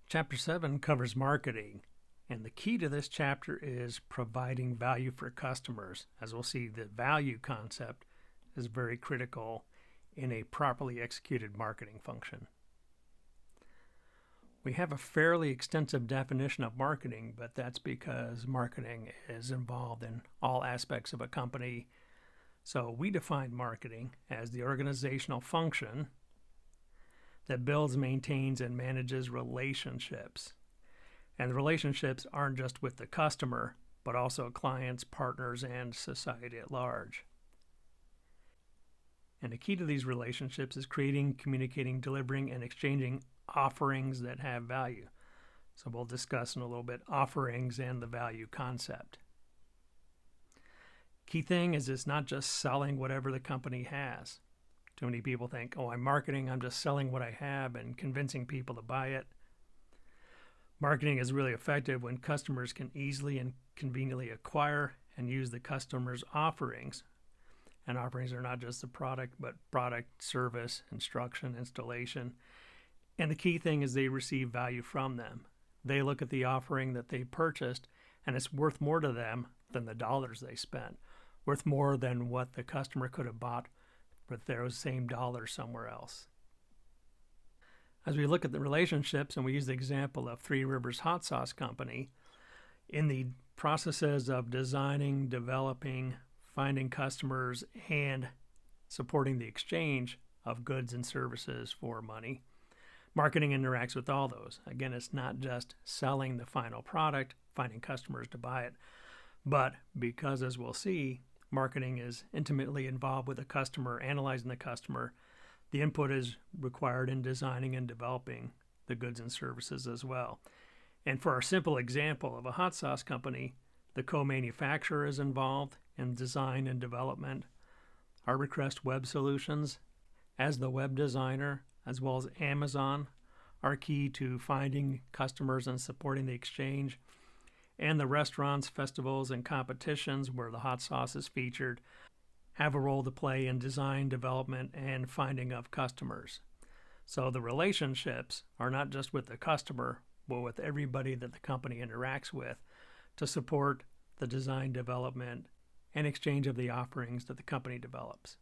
Chapter 7 covers marketing, and the key to this chapter is providing value for customers. As we'll see, the value concept is very critical in a properly executed marketing function. We have a fairly extensive definition of marketing, but that's because marketing is involved in all aspects of a company. So we define marketing as the organizational function that builds, maintains, and manages relationships. And the relationships aren't just with the customer, but also clients, partners, and society at large. And the key to these relationships is creating, communicating, delivering, and exchanging offerings that have value. So we'll discuss in a little bit offerings and the value concept. Key thing is it's not just selling whatever the company has. Too many people think, oh, I'm marketing, I'm just selling what I have and convincing people to buy it. Marketing is really effective when customers can easily and conveniently acquire and use the customer's offerings. And offerings are not just the product, but product, service, instruction, installation. And the key thing is they receive value from them. They look at the offering that they purchased, and it's worth more to them than the dollars they spent, worth more than what the customer could have bought with those same dollars somewhere else. As we look at the relationships, and we use the example of Three Rivers Hot Sauce Company, in the processes of designing, developing, finding customers, and supporting the exchange of goods and services for money, marketing interacts with all those. Again, it's not just selling the final product, finding customers to buy it, but because, as we'll see, marketing is intimately involved with the customer, analyzing the customer, the input is required in designing and developing the goods and services as well. And for our simple example of a hot sauce company, the co-manufacturer is involved in design and development. Our Request Web Solutions, as the web designer, as well as Amazon, are key to finding customers and supporting the exchange. And the restaurants, festivals, and competitions where the hot sauce is featured have a role to play in design, development, and finding of customers. So the relationships are not just with the customer, but with everybody that the company interacts with to support the design, development, and exchange of the offerings that the company develops.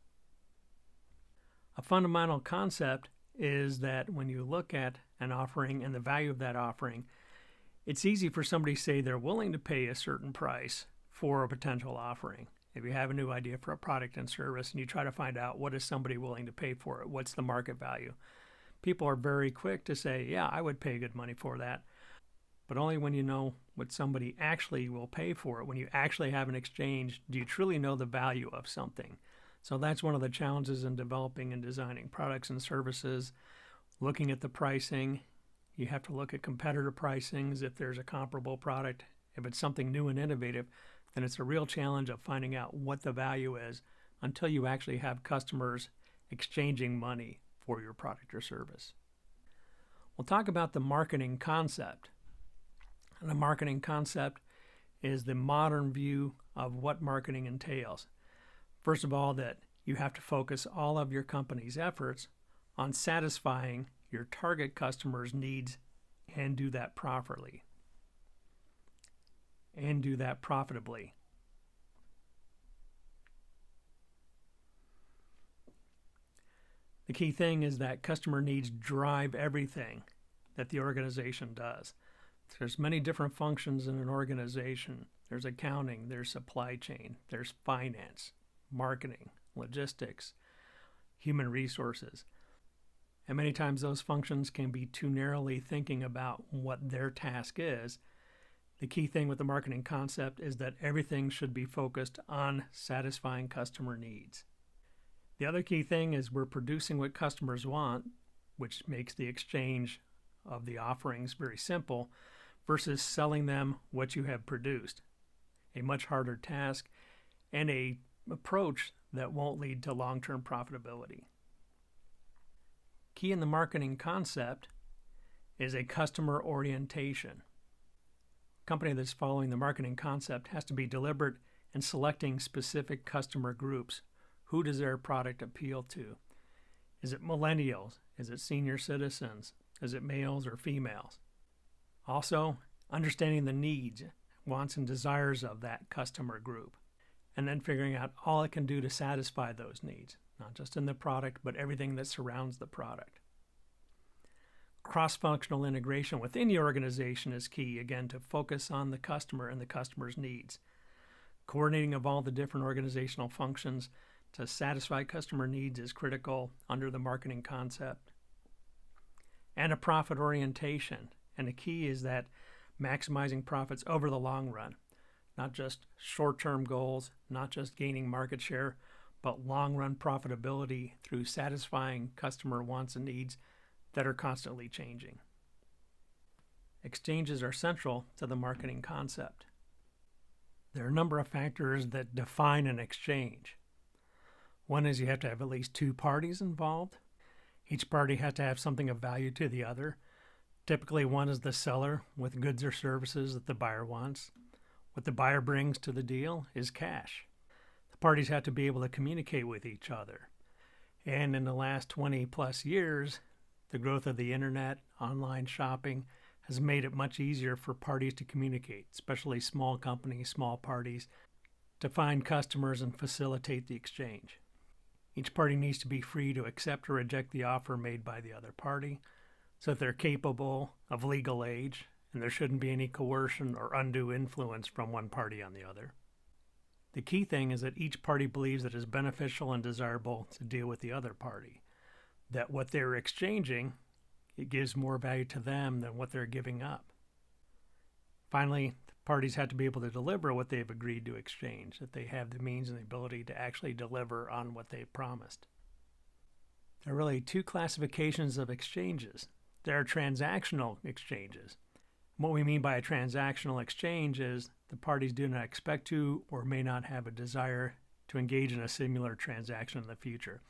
A fundamental concept is that when you look at an offering and the value of that offering, it's easy for somebody to say they're willing to pay a certain price for a potential offering. If you have a new idea for a product and service and you try to find out what is somebody willing to pay for it, what's the market value, people are very quick to say, yeah, I would pay good money for that. But only when you know what somebody actually will pay for it, when you actually have an exchange, do you truly know the value of something. So that's one of the challenges in developing and designing products and services, looking at the pricing. You have to look at competitor pricings if there's a comparable product. If it's something new and innovative, then it's a real challenge of finding out what the value is until you actually have customers exchanging money for your product or service. We'll talk about the marketing concept. And the marketing concept is the modern view of what marketing entails. First of all, that you have to focus all of your company's efforts on satisfying your target customers' needs and do that properly and do that profitably. The key thing is that customer needs drive everything that the organization does. There's many different functions in an organization. There's accounting, there's supply chain, there's finance, marketing, logistics, human resources. And many times those functions can be too narrowly thinking about what their task is. The key thing with the marketing concept is that everything should be focused on satisfying customer needs. The other key thing is we're producing what customers want, which makes the exchange of the offerings very simple, versus selling them what you have produced. A much harder task and an approach that won't lead to long-term profitability. Key in the marketing concept is a customer orientation. A company that's following the marketing concept has to be deliberate in selecting specific customer groups. Who does their product appeal to? Is it millennials? Is it senior citizens? Is it males or females? Also, understanding the needs, wants, and desires of that customer group, and then figuring out all it can do to satisfy those needs, not just in the product, but everything that surrounds the product. Cross-functional integration within the organization is key, again, to focus on the customer and the customer's needs. Coordinating of all the different organizational functions to satisfy customer needs is critical under the marketing concept. And a profit orientation. And the key is that maximizing profits over the long run, not just short-term goals, not just gaining market share, but long-run profitability through satisfying customer wants and needs that are constantly changing. Exchanges are central to the marketing concept. There are a number of factors that define an exchange. One is you have to have at least two parties involved. Each party has to have something of value to the other. Typically, one is the seller with goods or services that the buyer wants. What the buyer brings to the deal is cash. The parties have to be able to communicate with each other. And in the last 20 plus years, the growth of the internet, online shopping, has made it much easier for parties to communicate, especially small companies, small parties, to find customers and facilitate the exchange. Each party needs to be free to accept or reject the offer made by the other party, so that they're capable of legal age, and there shouldn't be any coercion or undue influence from one party on the other. The key thing is that each party believes it is beneficial and desirable to deal with the other party, that what they're exchanging, it gives more value to them than what they're giving up. Finally, the parties have to be able to deliver what they've agreed to exchange, that they have the means and the ability to actually deliver on what they've promised. There are really two classifications of exchanges. There are transactional exchanges. What we mean by a transactional exchange is the parties do not expect to or may not have a desire to engage in a similar transaction in the future.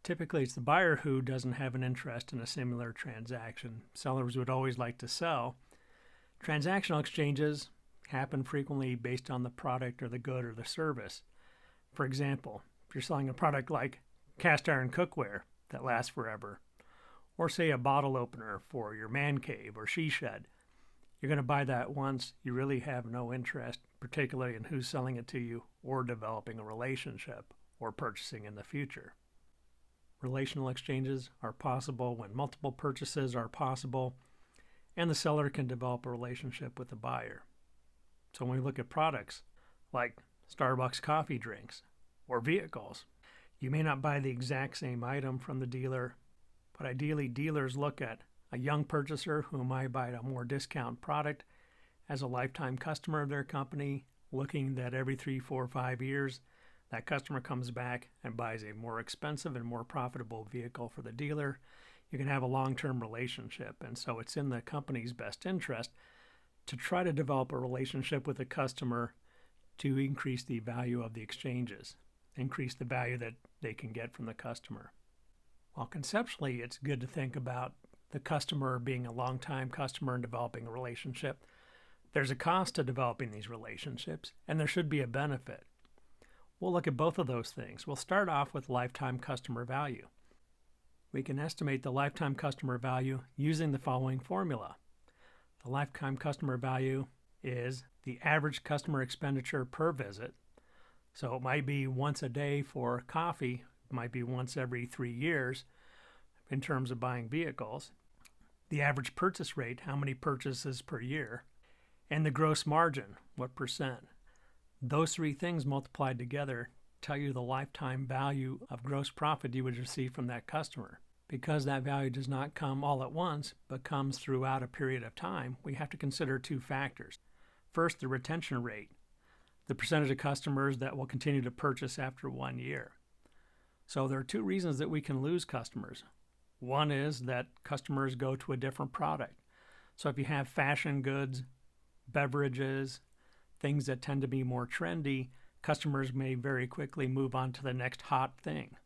Typically, it's the buyer who doesn't have an interest in a similar transaction. Sellers would always like to sell. Transactional exchanges happen frequently based on the product or the good or the service. For example, if you're selling a product like cast iron cookware that lasts forever, or say a bottle opener for your man cave or she shed, you're going to buy that once. You really have no interest, particularly in who's selling it to you or developing a relationship or purchasing in the future. Relational exchanges are possible when multiple purchases are possible and the seller can develop a relationship with the buyer. So when we look at products like Starbucks coffee drinks or vehicles, you may not buy the exact same item from the dealer, but ideally dealers look at a young purchaser who might buy a more discount product as a lifetime customer of their company, looking that every 3, 4, 5 years that customer comes back and buys a more expensive and more profitable vehicle for the dealer. You can have a long-term relationship, and so it's in the company's best interest to try to develop a relationship with the customer to increase the value of the exchanges, increase the value that they can get from the customer. While conceptually it's good to think about the customer being a long-time customer and developing a relationship, there's a cost to developing these relationships, and there should be a benefit. We'll look at both of those things. We'll start off with lifetime customer value. We can estimate the lifetime customer value using the following formula. The lifetime customer value is the average customer expenditure per visit. So it might be once a day for coffee, it might be once every 3 years in terms of buying vehicles. The average purchase rate, how many purchases per year, and the gross margin, what percent. Those three things multiplied together tell you the lifetime value of gross profit you would receive from that customer. Because that value does not come all at once, but comes throughout a period of time, we have to consider two factors. First, the retention rate, the percentage of customers that will continue to purchase after 1 year. So there are two reasons that we can lose customers. One is that customers go to a different product. So if you have fashion goods, beverages, things that tend to be more trendy, customers may very quickly move on to the next hot thing.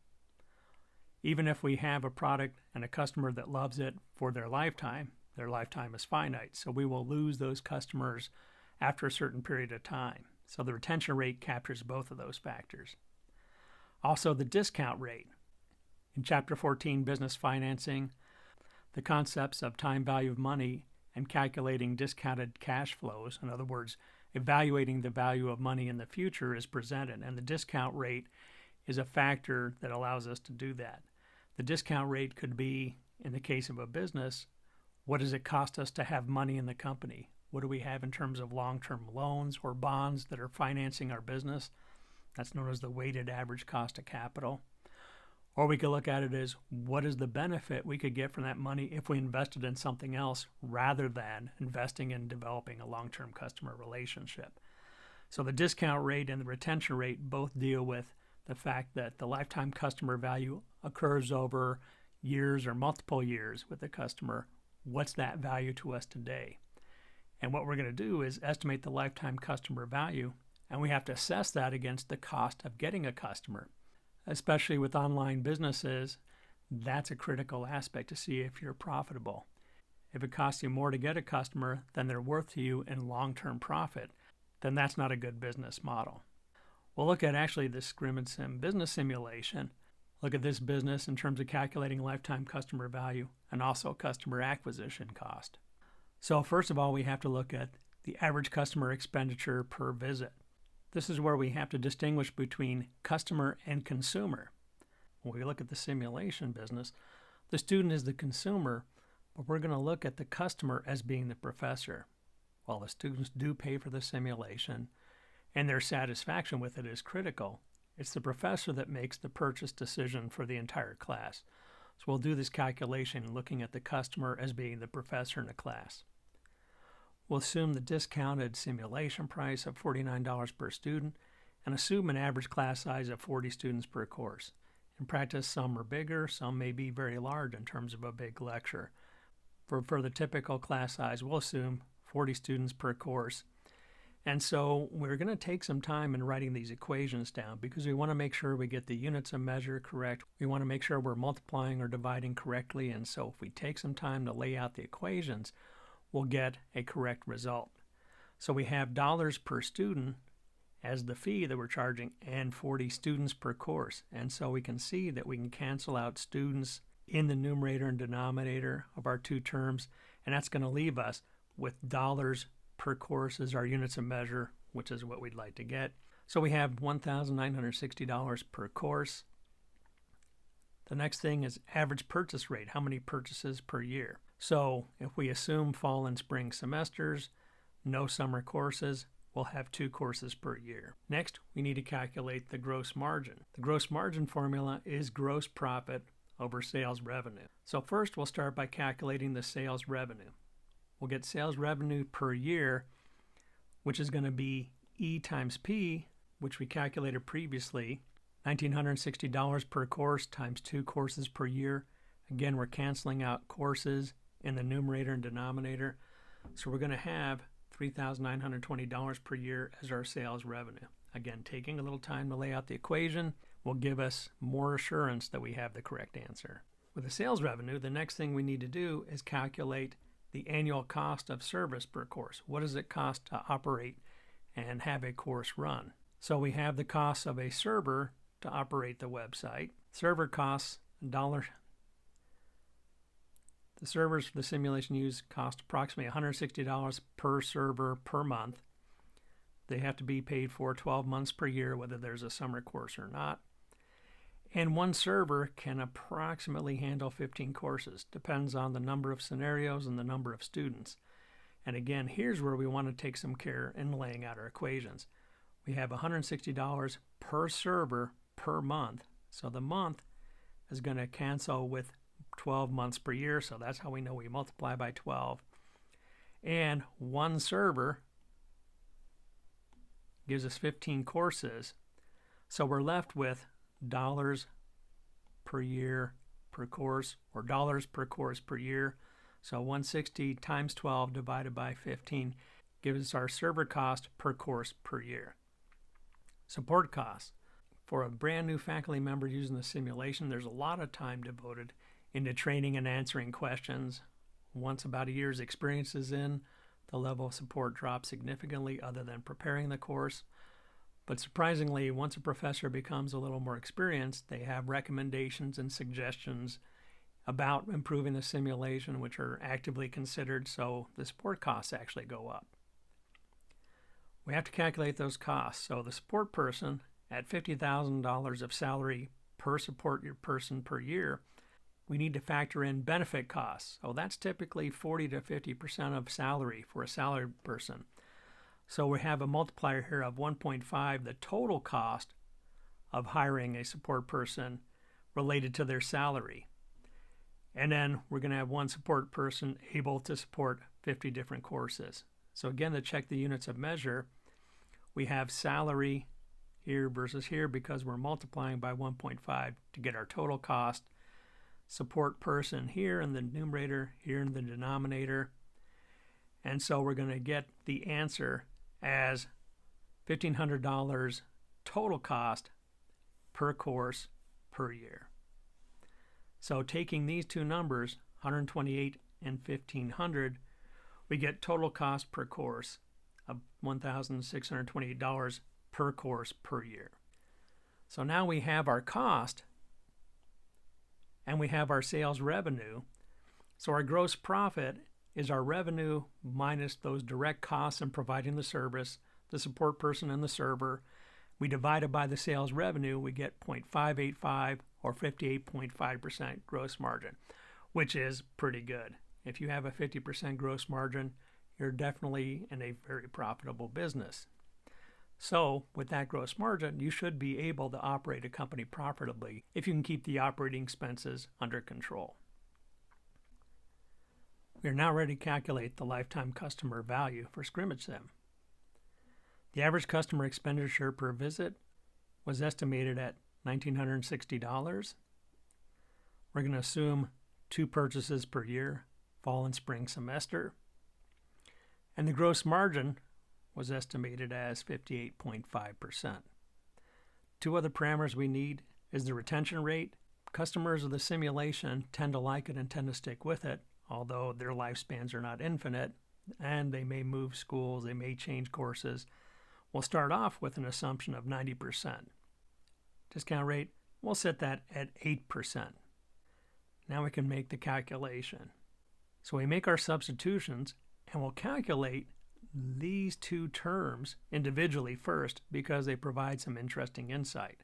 Even if we have a product and a customer that loves it for their lifetime is finite. So we will lose those customers after a certain period of time. So the retention rate captures both of those factors. Also, the discount rate. In Chapter 14, Business Financing, the concepts of time value of money and calculating discounted cash flows, in other words, evaluating the value of money in the future, is presented, and the discount rate is a factor that allows us to do that. The discount rate could be, in the case of a business, what does it cost us to have money in the company? What do we have in terms of long-term loans or bonds that are financing our business? That's known as the weighted average cost of capital. Or we could look at it as, what is the benefit we could get from that money if we invested in something else rather than investing in developing a long-term customer relationship? So the discount rate and the retention rate both deal with the fact that the lifetime customer value occurs over years or multiple years with the customer. What's that value to us today? And what we're going to do is estimate the lifetime customer value, and we have to assess that against the cost of getting a customer. Especially with online businesses, that's a critical aspect to see if you're profitable. If it costs you more to get a customer than they're worth to you in long-term profit, then that's not a good business model. We'll look at actually this Scrim and Sim business simulation. Look at this business in terms of calculating lifetime customer value and also customer acquisition cost. So first of all, we have to look at the average customer expenditure per visit. This is where we have to distinguish between customer and consumer. When we look at the simulation business, the student is the consumer, but we're going to look at the customer as being the professor. While the students do pay for the simulation and their satisfaction with it is critical, it's the professor that makes the purchase decision for the entire class. So we'll do this calculation looking at the customer as being the professor in the class. We'll assume the discounted simulation price of $49 per student and assume an average class size of 40 students per course. In practice, some are bigger, some may be very large in terms of a big lecture. For the typical class size, we'll assume 40 students per course. And so we're going to take some time in writing these equations down because we want to make sure we get the units of measure correct. We want to make sure we're multiplying or dividing correctly. And so if we take some time to lay out the equations, we'll get a correct result. So we have dollars per student as the fee that we're charging and 40 students per course. And so we can see that we can cancel out students in the numerator and denominator of our two terms, and that's going to leave us with dollars per course as our units of measure, which is what we'd like to get. So we have $1,960 per course. The next thing is average purchase rate, how many purchases per year. So if we assume fall and spring semesters, no summer courses, we'll have 2 courses per year. Next, we need to calculate the gross margin. The gross margin formula is gross profit over sales revenue. So first we'll start by calculating the sales revenue. We'll get sales revenue per year, which is going to be E times P, which we calculated previously, $1,960 per course times 2 courses per year. Again, we're canceling out courses in the numerator and denominator. So we're going to have $3,920 per year as our sales revenue. Again, taking a little time to lay out the equation will give us more assurance that we have the correct answer. With the sales revenue, the next thing we need to do is calculate the annual cost of service per course. What does it cost to operate and have a course run? So we have the cost of a server to operate the website. Server costs $1. The servers for the simulation use cost approximately $160 per server per month. They have to be paid for 12 months per year, whether there's a summer course or not. And one server can approximately handle 15 courses. Depends on the number of scenarios and the number of students. And again, here's where we want to take some care in laying out our equations. We have $160 per server per month. So the month is going to cancel with 12 months per year. So that's how we know we multiply by 12. And one server gives us 15 courses. So we're left with dollars per year per course, or dollars per course per year. So 160 times 12 divided by 15 gives us our server cost per course per year. Support costs. For a brand new faculty member using the simulation, there's a lot of time devoted into training and answering questions. Once about a year's experience is in, the level of support drops significantly other than preparing the course. But surprisingly, once a professor becomes a little more experienced, they have recommendations and suggestions about improving the simulation, which are actively considered, so the support costs actually go up. We have to calculate those costs. So the support person at $50,000 of salary per support person per year, we need to factor in benefit costs. So that's typically 40 to 50% of salary for a salaried person. So we have a multiplier here of 1.5, the total cost of hiring a support person related to their salary. And then we're going to have one support person able to support 50 different courses. So again, to check the units of measure, we have salary here versus here because we're multiplying by 1.5 to get our total cost. Support person here in the numerator, here in the denominator. And so we're going to get the answer as $1,500 total cost per course per year. So taking these two numbers, 128 and 1,500, we get total cost per course of $1,628 per course per year. So now we have our cost and we have our sales revenue. So our gross profit is our revenue minus those direct costs in providing the service, the support person and the server. We divide it by the sales revenue, we get 0.585 or 58.5% gross margin, which is pretty good. If you have a 50% gross margin, you're definitely in a very profitable business. So with that gross margin, you should be able to operate a company profitably if you can keep the operating expenses under control. We are now ready to calculate the lifetime customer value for ScrimmageSim. The average customer expenditure per visit was estimated at $1,960. We're going to assume 2 purchases per year, fall and spring semester. And the gross margin was estimated as 58.5%. 2 other parameters we need is the retention rate. Customers of the simulation tend to like it and tend to stick with it, although their lifespans are not infinite, and they may move schools, they may change courses. We'll start off with an assumption of 90%. Discount rate, we'll set that at 8%. Now we can make the calculation. So we make our substitutions and we'll calculate these 2 terms individually first because they provide some interesting insight.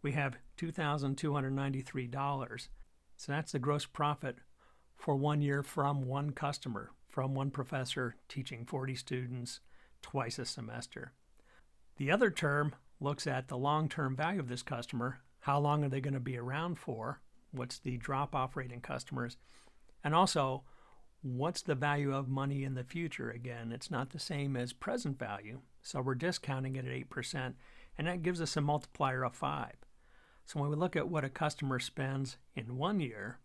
We have $2,293. So that's the gross profit for 1 year from one customer, from one professor teaching 40 students twice a semester. The other term looks at the long-term value of this customer. How long are they going to be around for? What's the drop-off rate in customers? And also, what's the value of money in the future? Again, it's not the same as present value, so we're discounting it at 8%, and that gives us a multiplier of 5. So when we look at what a customer spends in 1 year,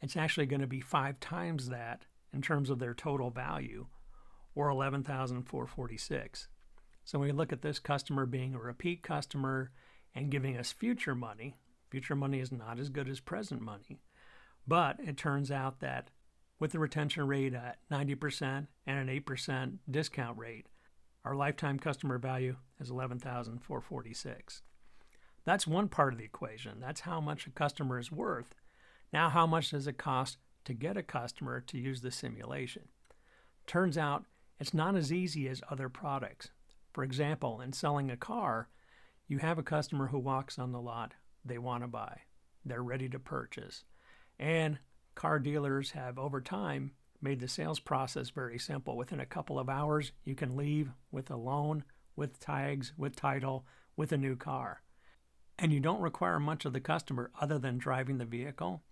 it's actually going to be 5 times that in terms of their total value, or $11,446. So when we look at this customer being a repeat customer and giving us future money is not as good as present money. But it turns out that with the retention rate at 90% and an 8% discount rate, our lifetime customer value is $11,446. That's one part of the equation. That's how much a customer is worth. Now, how much does it cost to get a customer to use the simulation? Turns out it's not as easy as other products. For example, in selling a car, you have a customer who walks on the lot, they want to buy, they're ready to purchase. And car dealers have, over time, made the sales process very simple. Within a couple of hours, you can leave with a loan, with tags, with title, with a new car. And you don't require much of the customer other than driving the vehicle,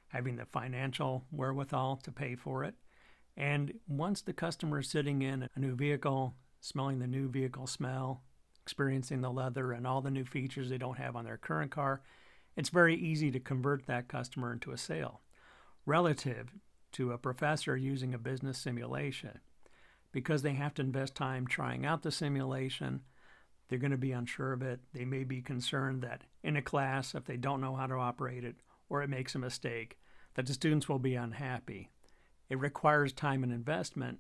having the financial wherewithal to pay for it. And once the customer is sitting in a new vehicle, smelling the new vehicle smell, experiencing the leather and all the new features they don't have on their current car, it's very easy to convert that customer into a sale, relative to a professor using a business simulation. Because they have to invest time trying out the simulation, they're going to be unsure of it. They may be concerned that in a class, if they don't know how to operate it or it makes a mistake, that the students will be unhappy. It requires time and investment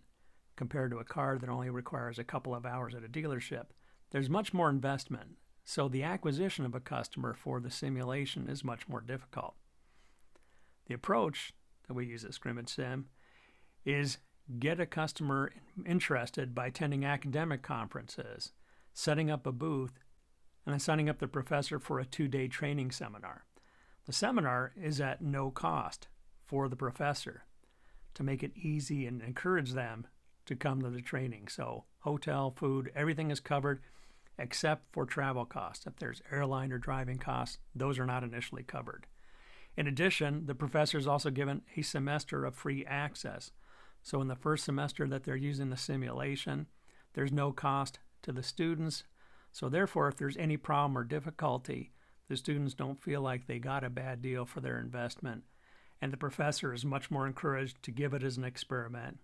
compared to a car that only requires a couple of hours at a dealership. There's much more investment, so the acquisition of a customer for the simulation is much more difficult. The approach that we use at Scrimmage Sim is get a customer interested by attending academic conferences, setting up a booth, and then signing up the professor for a 2-day training seminar. The seminar is at no cost for the professor to make it easy and encourage them to come to the training. So hotel, food, everything is covered except for travel costs. If there's airline or driving costs, those are not initially covered. In addition, the professor is also given a semester of free access. So in the first semester that they're using the simulation, there's no cost to the students. So therefore, if there's any problem or difficulty, the students don't feel like they got a bad deal for their investment. And the professor is much more encouraged to give it as an experiment.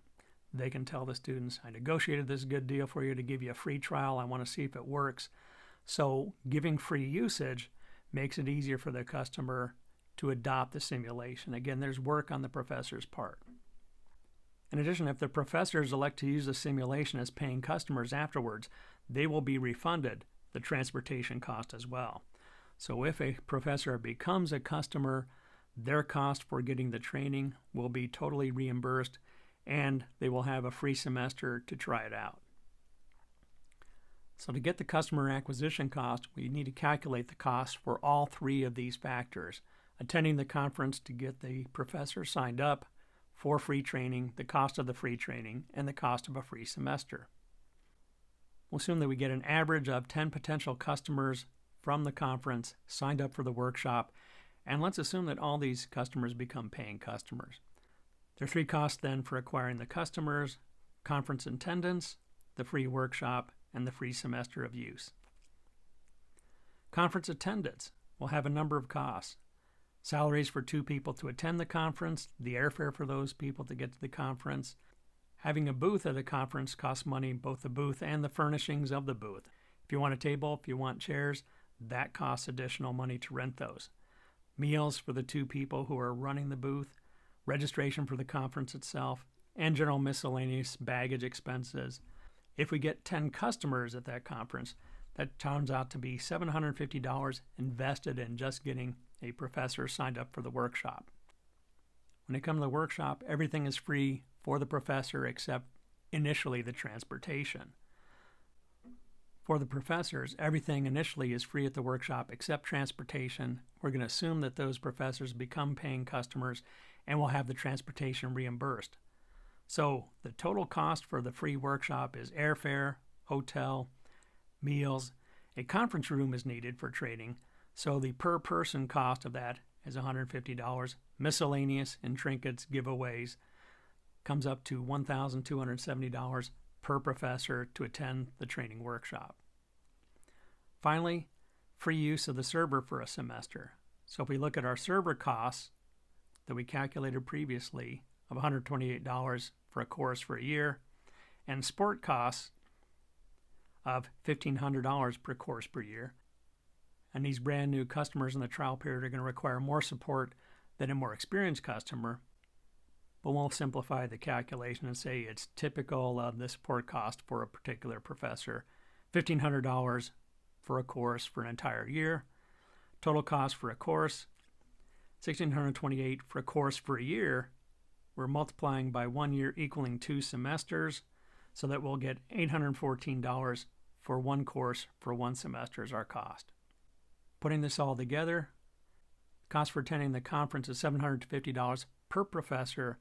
They can tell the students, I negotiated this good deal for you to give you a free trial. I want to see if it works. So giving free usage makes it easier for the customer to adopt the simulation. Again, there's work on the professor's part. In addition, if the professors elect to use the simulation as paying customers afterwards, they will be refunded the transportation cost as well. So if a professor becomes a customer, their cost for getting the training will be totally reimbursed, and they will have a free semester to try it out. So to get the customer acquisition cost, we need to calculate the cost for all three of these factors: attending the conference to get the professor signed up for free training, the cost of the free training, and the cost of a free semester. We'll assume that we get an average of 10 potential customers from the conference signed up for the workshop, and let's assume that all these customers become paying customers. There are three costs then for acquiring the customers: conference attendance, the free workshop, and the free semester of use. Conference attendance will have a number of costs: salaries for 2 people to attend the conference, the airfare for those people to get to the conference. Having a booth at a conference costs money, both the booth and the furnishings of the booth. If you want a table, if you want chairs, that costs additional money to rent those. Meals for the 2 people who are running the booth, registration for the conference itself, and general miscellaneous baggage expenses. If we get 10 customers at that conference, that turns out to be $750 invested in just getting a professor signed up for the workshop. When they come to the workshop, everything is free for the professor except initially the transportation. For the professors, everything initially is free at the workshop except transportation. We're going to assume that those professors become paying customers and will have the transportation reimbursed. So the total cost for the free workshop is airfare, hotel, meals. A conference room is needed for training, so the per person cost of that is $150. Miscellaneous and trinkets, giveaways, comes up to $1,270 per professor to attend the training workshop. Finally, free use of the server for a semester. So if we look at our server costs that we calculated previously of $128 for a course for a year, and support costs of $1,500 per course per year, and these brand new customers in the trial period are going to require more support than a more experienced customer, but we'll simplify the calculation and say it's typical of the support cost for a particular professor: $1,500 for a course for an entire year. Total cost for a course, $1,628 for a course for a year. We're multiplying by 1 year equaling 2 semesters, so that we'll get $814 for one course for one semester as our cost. Putting this all together, cost for attending the conference is $750 per professor.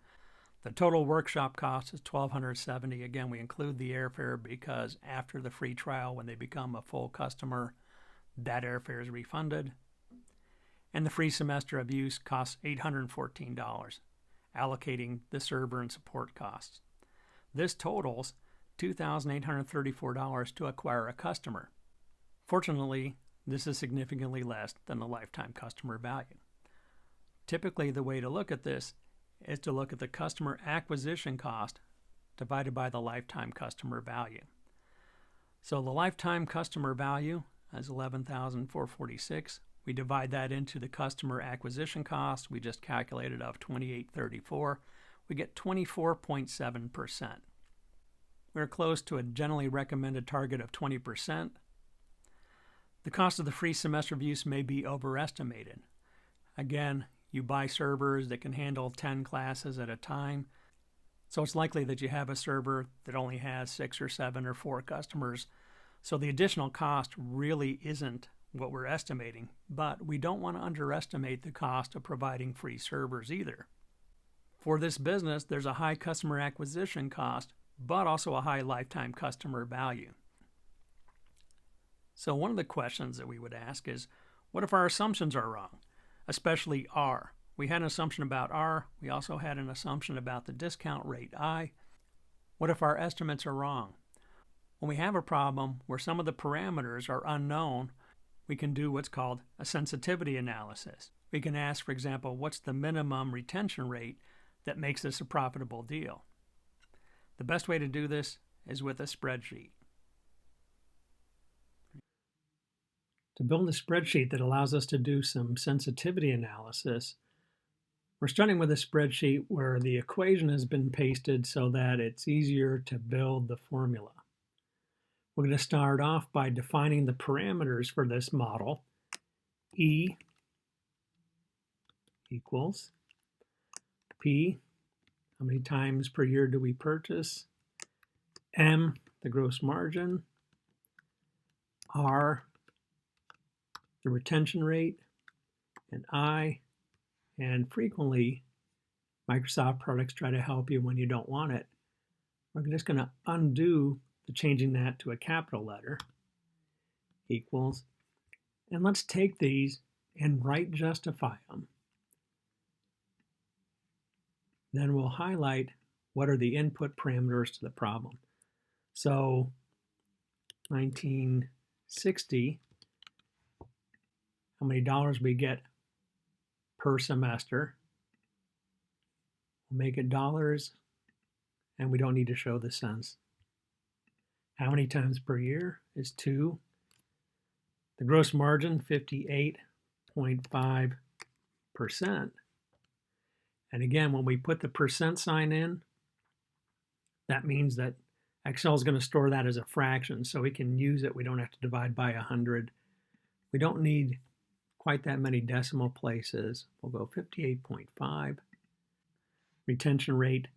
The total workshop cost is $1,270. Again, we include the airfare because after the free trial, when they become a full customer, that airfare is refunded. And the free semester of use costs $814, allocating the server and support costs. This totals $2,834 to acquire a customer. Fortunately, this is significantly less than the lifetime customer value. Typically, the way to look at this is to look at the customer acquisition cost divided by the lifetime customer value. So the lifetime customer value is $11,446. We divide that into the customer acquisition cost we just calculated of $2,834. We get 24.7%. We're close to a generally recommended target of 20%. The cost of the free semester of use may be overestimated. Again, you buy servers that can handle 10 classes at a time. So it's likely that you have a server that only has 6 or 7 or 4 customers. So the additional cost really isn't what we're estimating, but we don't want to underestimate the cost of providing free servers either. For this business, there's a high customer acquisition cost, but also a high lifetime customer value. So one of the questions that we would ask is, what if our assumptions are wrong? Especially R. We had an assumption about R. We also had an assumption about the discount rate I. What if our estimates are wrong? When we have a problem where some of the parameters are unknown, we can do what's called a sensitivity analysis. We can ask, for example, what's the minimum retention rate that makes this a profitable deal? The best way to do this is with a spreadsheet. To build a spreadsheet that allows us to do some sensitivity analysis, we're starting with a spreadsheet where the equation has been pasted so that it's easier to build the formula. We're going to start off by defining the parameters for this model. E equals P, how many times per year do we purchase? M, the gross margin. R, the retention rate. And I, and frequently Microsoft products try to help you when you don't want it. We're just going to undo the changing that to a capital letter, equals, and let's take these and right justify them. Then we'll highlight what are the input parameters to the problem. So 1960, how many dollars we get per semester. We'll make it dollars, and we don't need to show the cents. How many times per year is 2. The gross margin, 58.5%. And again, when we put the percent sign in, that means that Excel is going to store that as a fraction, so we can use it. We don't have to divide by 100. We don't need quite that many decimal places. We'll go 58.5. Retention rate,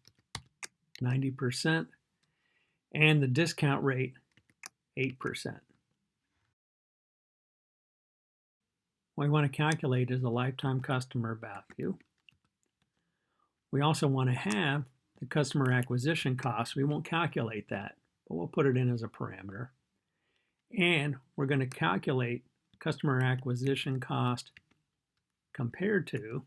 90%. And the discount rate, 8%. What we want to calculate is the lifetime customer value. We also want to have the customer acquisition cost. We won't calculate that, but we'll put it in as a parameter. And we're going to calculate customer acquisition cost compared to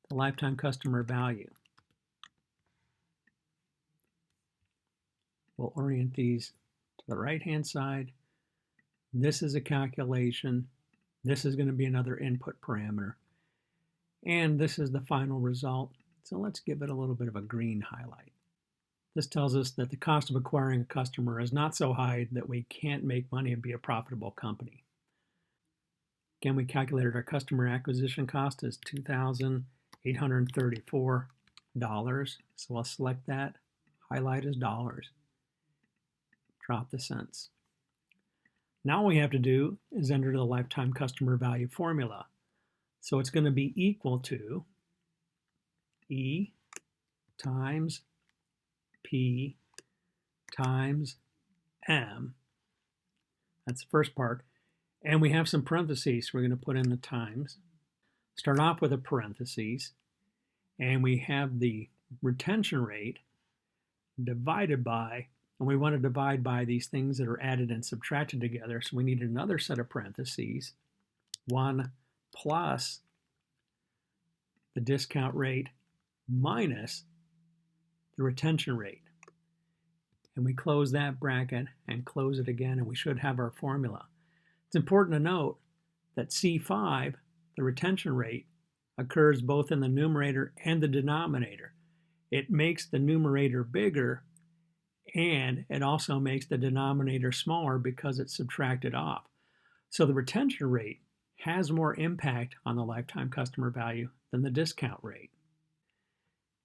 the lifetime customer value. We'll orient these to the right-hand side. This is a calculation. This is going to be another input parameter. And this is the final result. So let's give it a little bit of a green highlight. This tells us that the cost of acquiring a customer is not so high that we can't make money and be a profitable company. Again, we calculated our customer acquisition cost as $2,834. So I'll select that, highlight as dollars, drop the cents. Now what we have to do is enter the lifetime customer value formula. So it's going to be equal to E times P times M. That's the first part. And we have some parentheses. We're going to put in the times. Start off with a parentheses. And we have the retention rate divided by, and we want to divide by these things that are added and subtracted together. So we need another set of parentheses. 1 plus the discount rate minus the retention rate. And we close that bracket and close it again, and we should have our formula. It's important to note that C5, the retention rate, occurs both in the numerator and the denominator. It makes the numerator bigger, and it also makes the denominator smaller because it's subtracted off. So the retention rate has more impact on the lifetime customer value than the discount rate.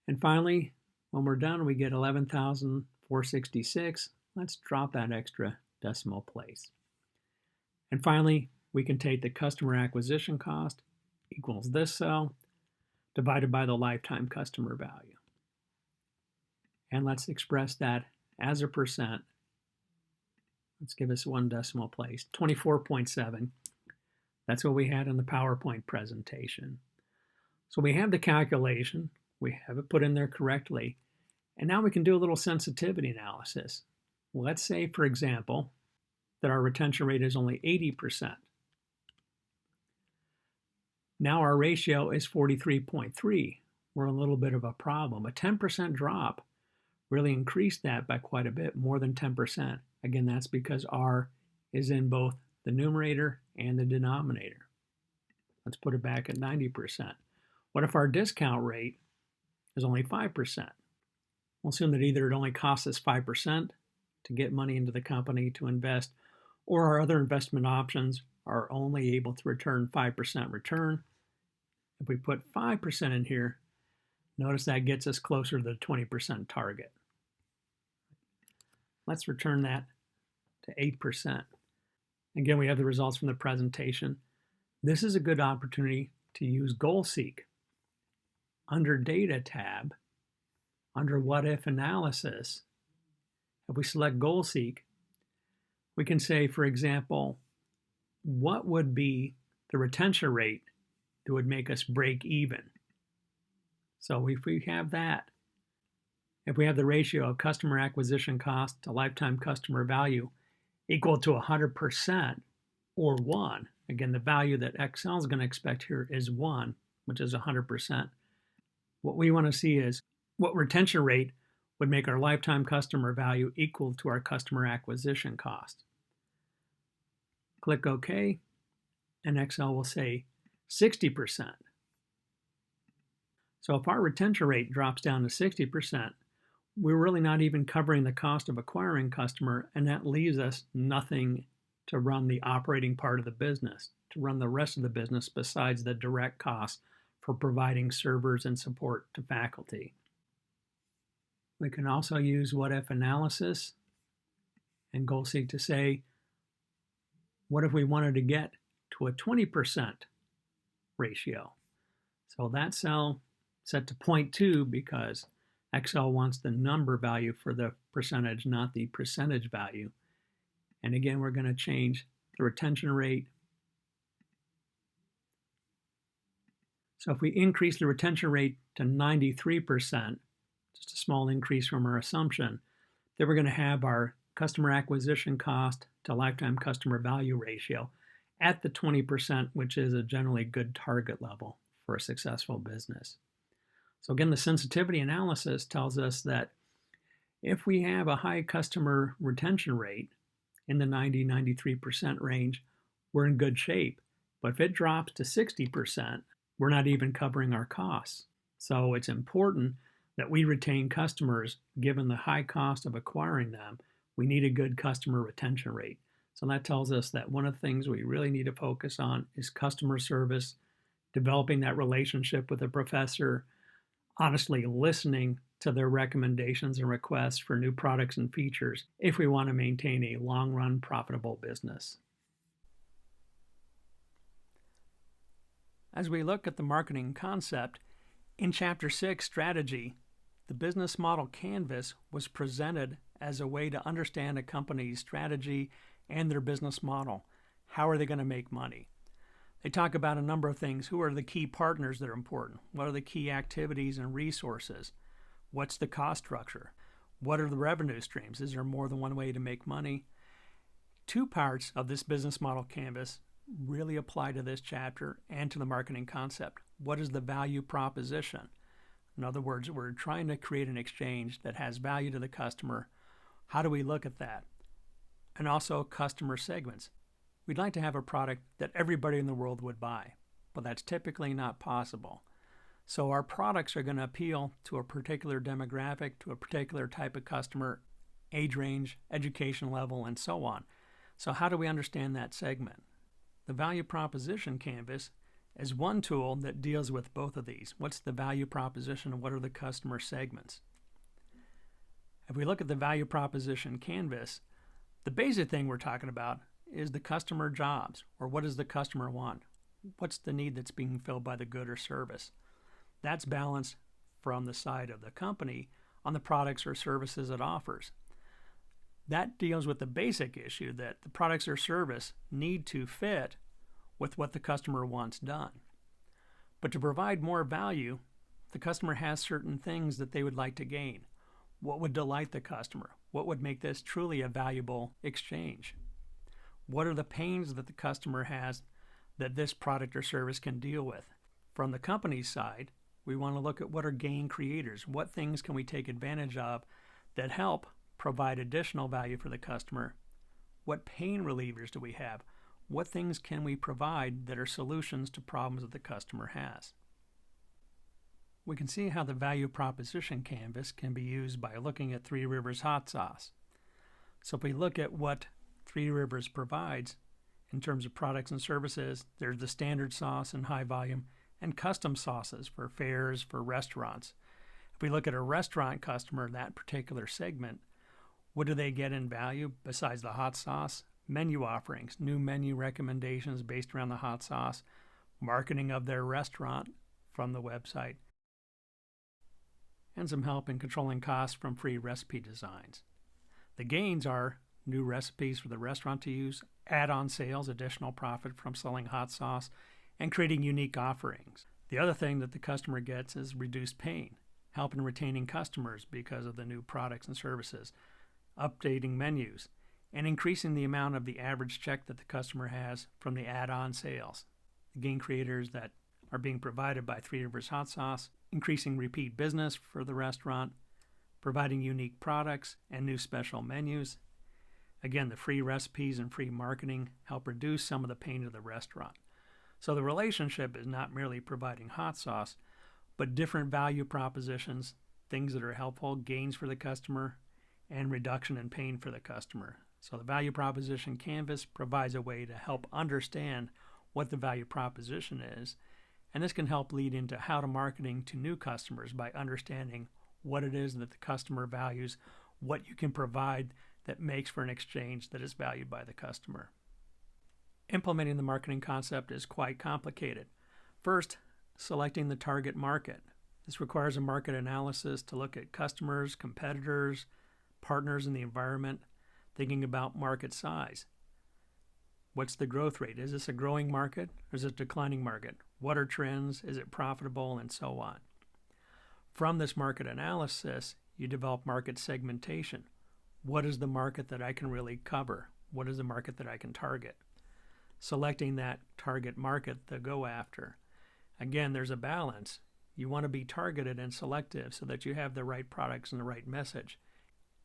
And finally, when we're done, we get 11,466. Let's drop that extra decimal place. And finally, we can take the customer acquisition cost equals this cell divided by the lifetime customer value. And let's express that as a percent. Let's give us one decimal place, 24.7. That's what we had in the PowerPoint presentation. So we have the calculation, we have it put in there correctly, and now we can do a little sensitivity analysis. Let's say, for example, that our retention rate is only 80%. Now our ratio is 43.3. We're a little bit of a problem. A 10% drop really increased that by quite a bit, more than 10%. Again, that's because R is in both the numerator and the denominator. Let's put it back at 90%. What if our discount rate is only 5%? We'll assume that either it only costs us 5% to get money into the company to invest, or our other investment options are only able to return 5% return. If we put 5% in here, notice that gets us closer to the 20% target. Let's return that to 8%. Again, we have the results from the presentation. This is a good opportunity to use GoalSeek. Under Data tab, under What If Analysis, if we select GoalSeek, we can say, for example, what would be the retention rate that would make us break even? So if we have that, if we have the ratio of customer acquisition cost to lifetime customer value equal to 100% or 1, again, the value that Excel is going to expect here is 1, which is 100%. What we want to see is what retention rate would make our lifetime customer value equal to our customer acquisition cost. Click OK, and Excel will say 60%. So if our retention rate drops down to 60%, we're really not even covering the cost of acquiring customer, and that leaves us nothing to run the operating part of the business, to run the rest of the business besides the direct costs for providing servers and support to faculty. We can also use What If Analysis and GoalSeek to say, what if we wanted to get to a 20% ratio? So that cell set to 0.2 because Excel wants the number value for the percentage, not the percentage value. And again, we're going to change the retention rate. So if we increase the retention rate to 93%, just a small increase from our assumption, then we're going to have our customer acquisition cost to lifetime customer value ratio at the 20%, which is a generally good target level for a successful business. So again, the sensitivity analysis tells us that if we have a high customer retention rate in the 90-93% range, we're in good shape. But if it drops to 60%, we're not even covering our costs. So it's important that we retain customers given the high cost of acquiring them. We need a good customer retention rate. So that tells us that one of the things we really need to focus on is customer service, developing that relationship with the professor, honestly listening to their recommendations and requests for new products and features if we want to maintain a long-run profitable business. As we look at the marketing concept, in Chapter 6, Strategy, the business model canvas was presented as a way to understand a company's strategy and their business model. How are they going to make money? They talk about a number of things. Who are the key partners that are important? What are the key activities and resources? What's the cost structure? What are the revenue streams? Is there more than one way to make money? Two parts of this business model canvas really apply to this chapter and to the marketing concept. What is the value proposition? In other words, we're trying to create an exchange that has value to the customer. How do we look at that? And also customer segments. We'd like to have a product that everybody in the world would buy, but that's typically not possible. So our products are going to appeal to a particular demographic, to a particular type of customer, age range, education level, and so on. So how do we understand that segment? The value proposition canvas is one tool that deals with both of these. What's the value proposition and what are the customer segments? If we look at the value proposition canvas, the basic thing we're talking about is the customer jobs, or what does the customer want? What's the need that's being filled by the good or service? That's balanced from the side of the company on the products or services it offers. That deals with the basic issue that the products or service need to fit with what the customer wants done. But to provide more value, the customer has certain things that they would like to gain. What would delight the customer? What would make this truly a valuable exchange? What are the pains that the customer has that this product or service can deal with? From the company's side, we want to look at what are gain creators. What things can we take advantage of that help provide additional value for the customer? What pain relievers do we have? What things can we provide that are solutions to problems that the customer has? We can see how the value proposition canvas can be used by looking at Three Rivers Hot Sauce. So if we look at what Three Rivers provides in terms of products and services, there's the standard sauce and high volume and custom sauces for fairs, for restaurants. If we look at a restaurant customer in that particular segment, what do they get in value besides the hot sauce? Menu offerings, new menu recommendations based around the hot sauce, marketing of their restaurant from the website, and some help in controlling costs from free recipe designs. The gains are new recipes for the restaurant to use, add-on sales, additional profit from selling hot sauce, and creating unique offerings. The other thing that the customer gets is reduced pain, help in retaining customers because of the new products and services, updating menus, and increasing the amount of the average check that the customer has from the add-on sales. The gain creators that are being provided by Three Rivers Hot Sauce, increasing repeat business for the restaurant, providing unique products and new special menus. Again, the free recipes and free marketing help reduce some of the pain of the restaurant. So the relationship is not merely providing hot sauce, but different value propositions, things that are helpful, gains for the customer, and reduction in pain for the customer. So the value proposition canvas provides a way to help understand what the value proposition is, and this can help lead into how to marketing to new customers by understanding what it is that the customer values, what you can provide that makes for an exchange that is valued by the customer. Implementing the marketing concept is quite complicated. First, selecting the target market. This requires a market analysis to look at customers, competitors, partners in the environment, thinking about market size. What's the growth rate? Is this a growing market or is it a declining market? What are trends? Is it profitable? And so on. From this market analysis, you develop market segmentation. What is the market that I can really cover? What is the market that I can target? Selecting that target market to go after. Again, there's a balance. You want to be targeted and selective so that you have the right products and the right message.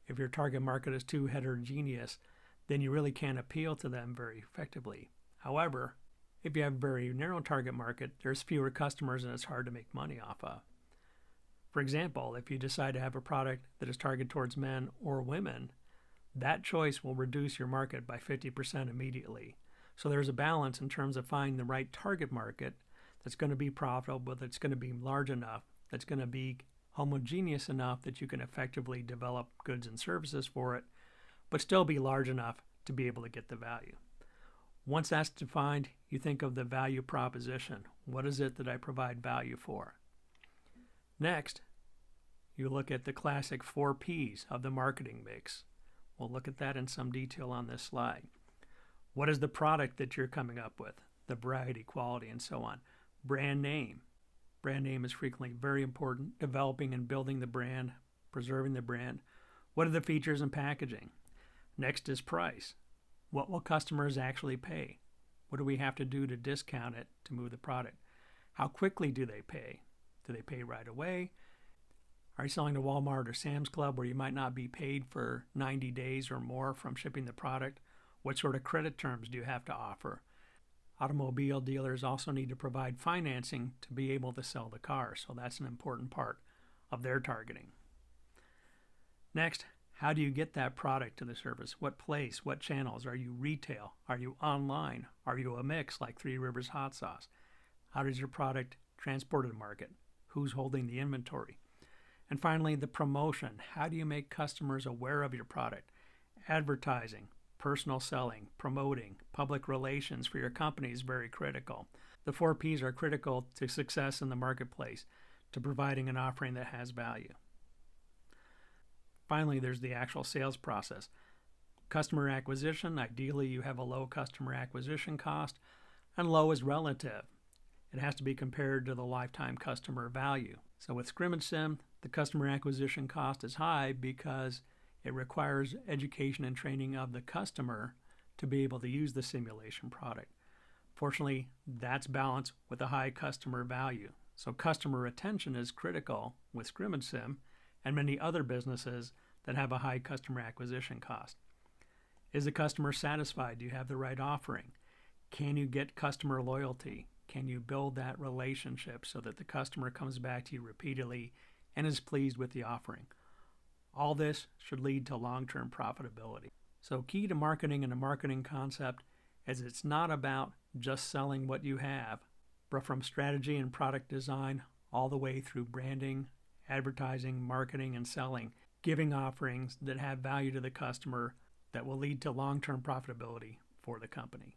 If your target market is too heterogeneous, then you really can't appeal to them very effectively. However, if you have a very narrow target market, there's fewer customers and it's hard to make money off of. For example, if you decide to have a product that is targeted towards men or women, that choice will reduce your market by 50% immediately. So there's a balance in terms of finding the right target market that's going to be profitable, that's going to be large enough, that's going to be homogeneous enough that you can effectively develop goods and services for it, but still be large enough to be able to get the value. Once that's defined, you think of the value proposition. What is it that I provide value for? Next, you look at the classic 4 Ps of the marketing mix. We'll look at that in some detail on this slide. What is the product that you're coming up with? The variety, quality, and so on. Brand name. Brand name is frequently very important. Developing and building the brand, preserving the brand. What are the features and packaging? Next is price. What will customers actually pay? What do we have to do to discount it to move the product? How quickly do they pay? Do they pay right away? Are you selling to Walmart or Sam's Club where you might not be paid for 90 days or more from shipping the product? What sort of credit terms do you have to offer? Automobile dealers also need to provide financing to be able to sell the car, so that's an important part of their targeting. Next, how do you get that product to the service? What place? What channels? Are you retail? Are you online? Are you a mix like Three Rivers Hot Sauce? How does your product transport to the market? Who's holding the inventory? And finally, the promotion. How do you make customers aware of your product? Advertising. personal selling, promoting, public relations for your company is very critical. The 4 Ps are critical to success in the marketplace, to providing an offering that has value. Finally, there's the actual sales process. Customer acquisition, ideally you have a low customer acquisition cost, and low is relative. It has to be compared to the lifetime customer value. So with Scrimmage Sim, the customer acquisition cost is high because it requires education and training of the customer to be able to use the simulation product. Fortunately, that's balanced with a high customer value. So customer retention is critical with Scrimmage Sim and many other businesses that have a high customer acquisition cost. Is the customer satisfied? Do you have the right offering? Can you get customer loyalty? Can you build that relationship so that the customer comes back to you repeatedly and is pleased with the offering? All this should lead to long-term profitability. So key to marketing and a marketing concept is it's not about just selling what you have, but from strategy and product design all the way through branding, advertising, marketing, and selling, giving offerings that have value to the customer that will lead to long-term profitability for the company.